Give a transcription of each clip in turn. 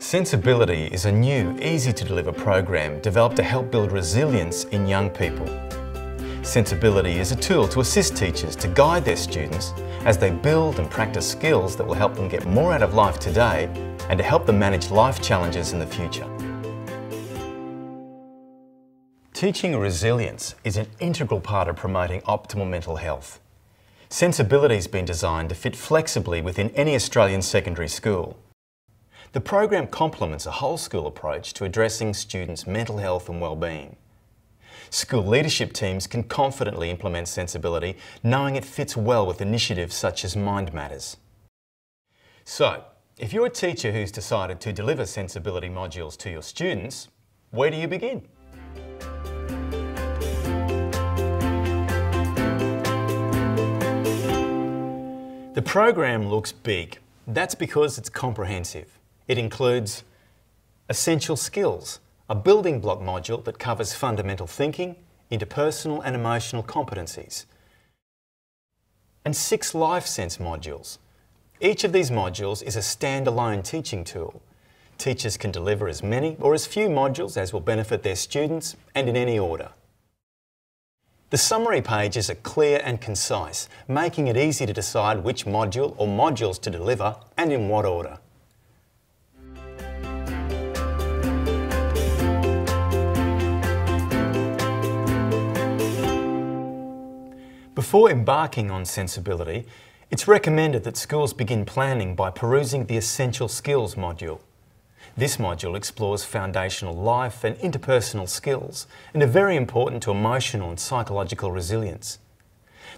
SenseAbility is a new, easy-to-deliver program developed to help build resilience in young people. SenseAbility is a tool to assist teachers to guide their students as they build and practice skills that will help them get more out of life today and to help them manage life challenges in the future. Teaching resilience is an integral part of promoting optimal mental health. SenseAbility has been designed to fit flexibly within any Australian secondary school. The program complements a whole school approach to addressing students' mental health and well-being. School leadership teams can confidently implement SenseAbility, knowing it fits well with initiatives such as Mind Matters. So, if you're a teacher who's decided to deliver SenseAbility modules to your students, where do you begin? The program looks big. That's because it's comprehensive. It includes Essential Skills, a building block module that covers fundamental thinking, interpersonal and emotional competencies, and 6 Life Sense modules. Each of these modules is a standalone teaching tool. Teachers can deliver as many or as few modules as will benefit their students and in any order. The summary pages are clear and concise, making it easy to decide which module or modules to deliver and in what order. Before embarking on SenseAbility, it's recommended that schools begin planning by perusing the Essential Skills module. This module explores foundational life and interpersonal skills and are very important to emotional and psychological resilience.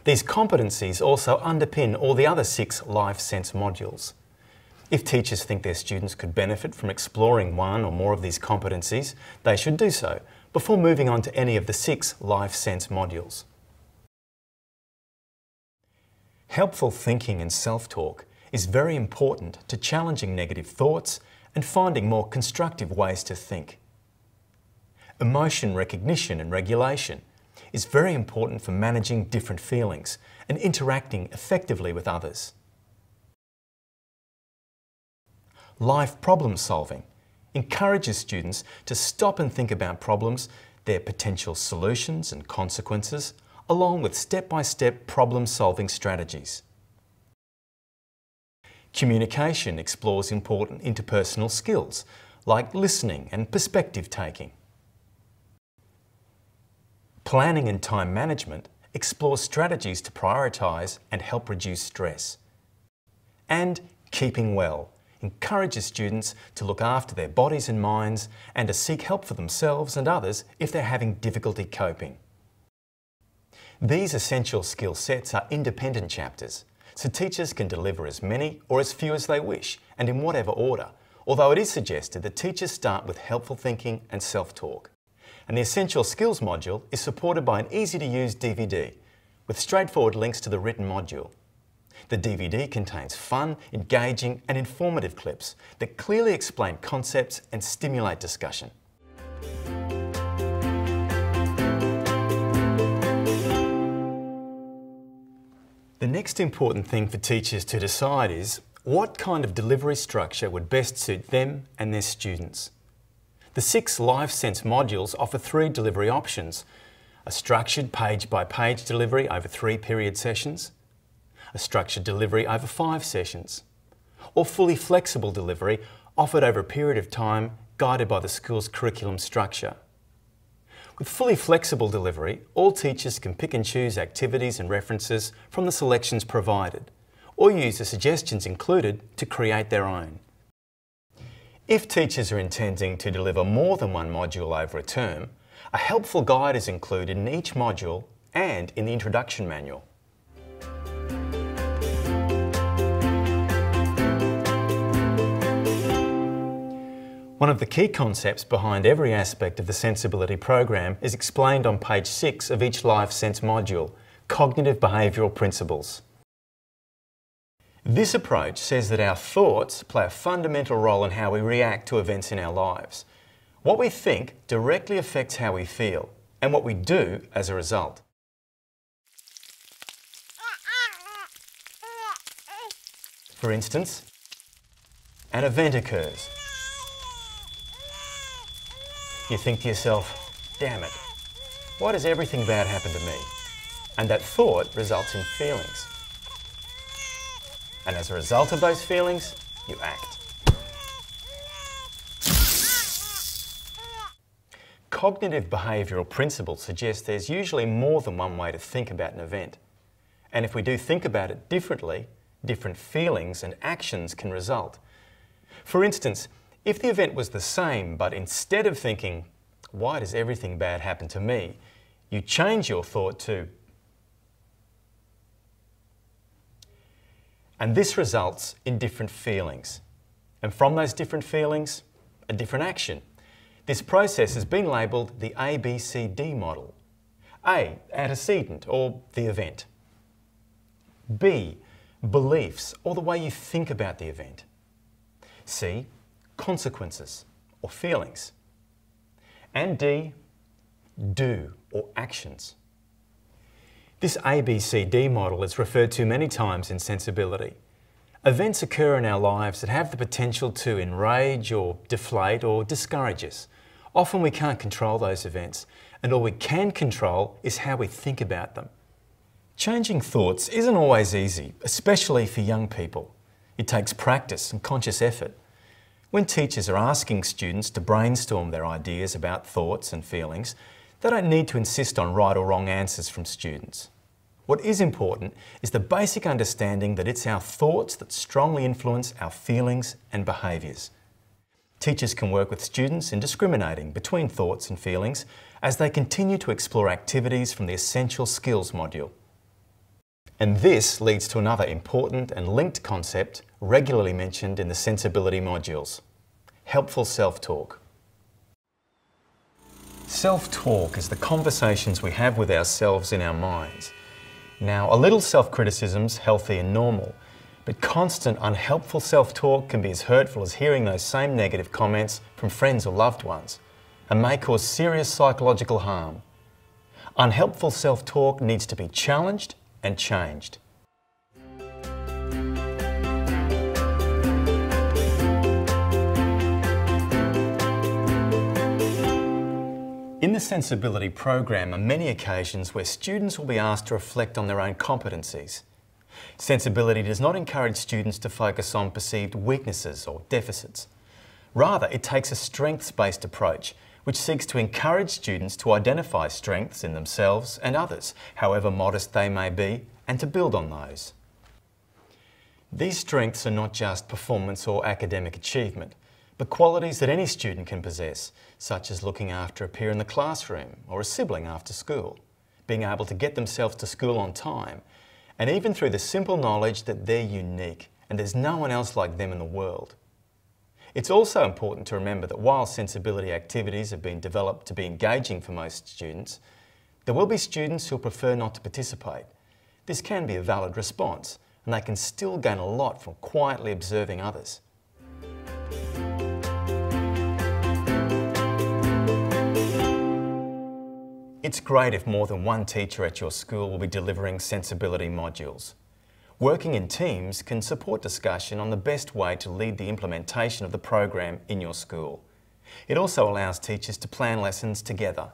These competencies also underpin all the other 6 Life Sense modules. If teachers think their students could benefit from exploring one or more of these competencies, they should do so before moving on to any of the 6 Life Sense modules. Helpful thinking and self-talk is very important to challenging negative thoughts and finding more constructive ways to think. Emotion recognition and regulation is very important for managing different feelings and interacting effectively with others. Life problem solving encourages students to stop and think about problems, their potential solutions and consequences, along with step-by-step problem-solving strategies. Communication explores important interpersonal skills like listening and perspective-taking. Planning and time management explores strategies to prioritise and help reduce stress. And keeping well encourages students to look after their bodies and minds and to seek help for themselves and others if they're having difficulty coping. These essential skill sets are independent chapters, so teachers can deliver as many or as few as they wish and in whatever order, although it is suggested that teachers start with helpful thinking and self-talk. And the Essential Skills module is supported by an easy-to-use DVD with straightforward links to the written module. The DVD contains fun, engaging and informative clips that clearly explain concepts and stimulate discussion. The next important thing for teachers to decide is what kind of delivery structure would best suit them and their students. The 6 Life Sense modules offer 3 delivery options: a structured page-by-page delivery over 3 period sessions, a structured delivery over 5 sessions, or fully flexible delivery offered over a period of time guided by the school's curriculum structure. With fully flexible delivery, all teachers can pick and choose activities and references from the selections provided, or use the suggestions included to create their own. If teachers are intending to deliver more than one module over a term, a helpful guide is included in each module and in the introduction manual. One of the key concepts behind every aspect of the SenseAbility program is explained on page 6 of each Life Sense module: cognitive behavioural principles. This approach says that our thoughts play a fundamental role in how we react to events in our lives. What we think directly affects how we feel and what we do as a result. For instance, an event occurs. You think to yourself, damn it, why does everything bad happen to me? And that thought results in feelings. And as a result of those feelings, you act. Cognitive behavioural principles suggest there's usually more than one way to think about an event. And if we do think about it differently, different feelings and actions can result. For instance, if the event was the same, but instead of thinking, why does everything bad happen to me, you change your thought to, and this results in different feelings. And from those different feelings, a different action. This process has been labelled the ABCD model. A, antecedent or the event. B, beliefs or the way you think about the event. C, consequences or feelings. And D, do or actions. This ABCD model is referred to many times in SenseAbility. Events occur in our lives that have the potential to enrage or deflate or discourage us. Often we can't control those events, and all we can control is how we think about them. Changing thoughts isn't always easy, especially for young people. It takes practice and conscious effort. When teachers are asking students to brainstorm their ideas about thoughts and feelings, they don't need to insist on right or wrong answers from students. What is important is the basic understanding that it's our thoughts that strongly influence our feelings and behaviours. Teachers can work with students in discriminating between thoughts and feelings as they continue to explore activities from the Essential Skills module. And this leads to another important and linked concept regularly mentioned in the SenseAbility modules: helpful self-talk. Self-talk is the conversations we have with ourselves in our minds. Now, a little self-criticism's healthy and normal, but constant unhelpful self-talk can be as hurtful as hearing those same negative comments from friends or loved ones, and may cause serious psychological harm. Unhelpful self-talk needs to be challenged and changed. In the SenseAbility program are many occasions where students will be asked to reflect on their own competencies. SenseAbility does not encourage students to focus on perceived weaknesses or deficits. Rather, it takes a strengths-based approach which seeks to encourage students to identify strengths in themselves and others, however modest they may be, and to build on those. These strengths are not just performance or academic achievement, but qualities that any student can possess, such as looking after a peer in the classroom or a sibling after school, being able to get themselves to school on time, and even through the simple knowledge that they're unique and there's no one else like them in the world. It's also important to remember that while SenseAbility activities have been developed to be engaging for most students, there will be students who'll prefer not to participate. This can be a valid response, and they can still gain a lot from quietly observing others. It's great if more than one teacher at your school will be delivering SenseAbility modules. Working in teams can support discussion on the best way to lead the implementation of the program in your school. It also allows teachers to plan lessons together.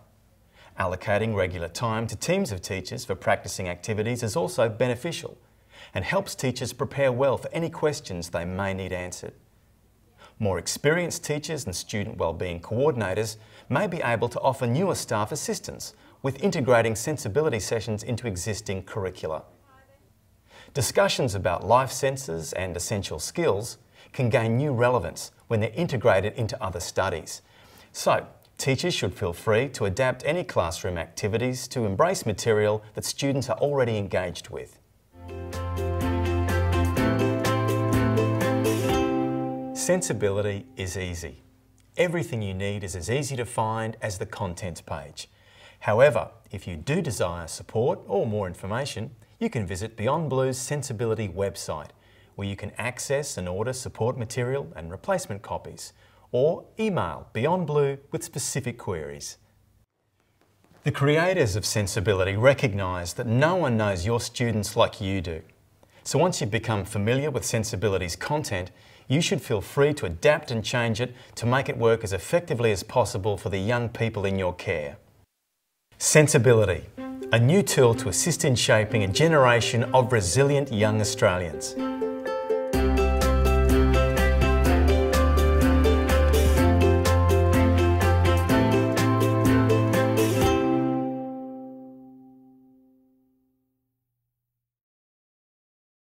Allocating regular time to teams of teachers for practicing activities is also beneficial and helps teachers prepare well for any questions they may need answered. More experienced teachers and student wellbeing coordinators may be able to offer newer staff assistance with integrating SenseAbility sessions into existing curricula. Discussions about life senses and essential skills can gain new relevance when they're integrated into other studies. So, teachers should feel free to adapt any classroom activities to embrace material that students are already engaged with. SenseAbility is easy. Everything you need is as easy to find as the contents page. However, if you do desire support or more information, you can visit Beyond Blue's SenseAbility website, where you can access and order support material and replacement copies, or email Beyond Blue with specific queries. The creators of SenseAbility recognise that no one knows your students like you do. So once you've become familiar with SenseAbility's content, you should feel free to adapt and change it to make it work as effectively as possible for the young people in your care. SenseAbility, a new tool to assist in shaping a generation of resilient young Australians.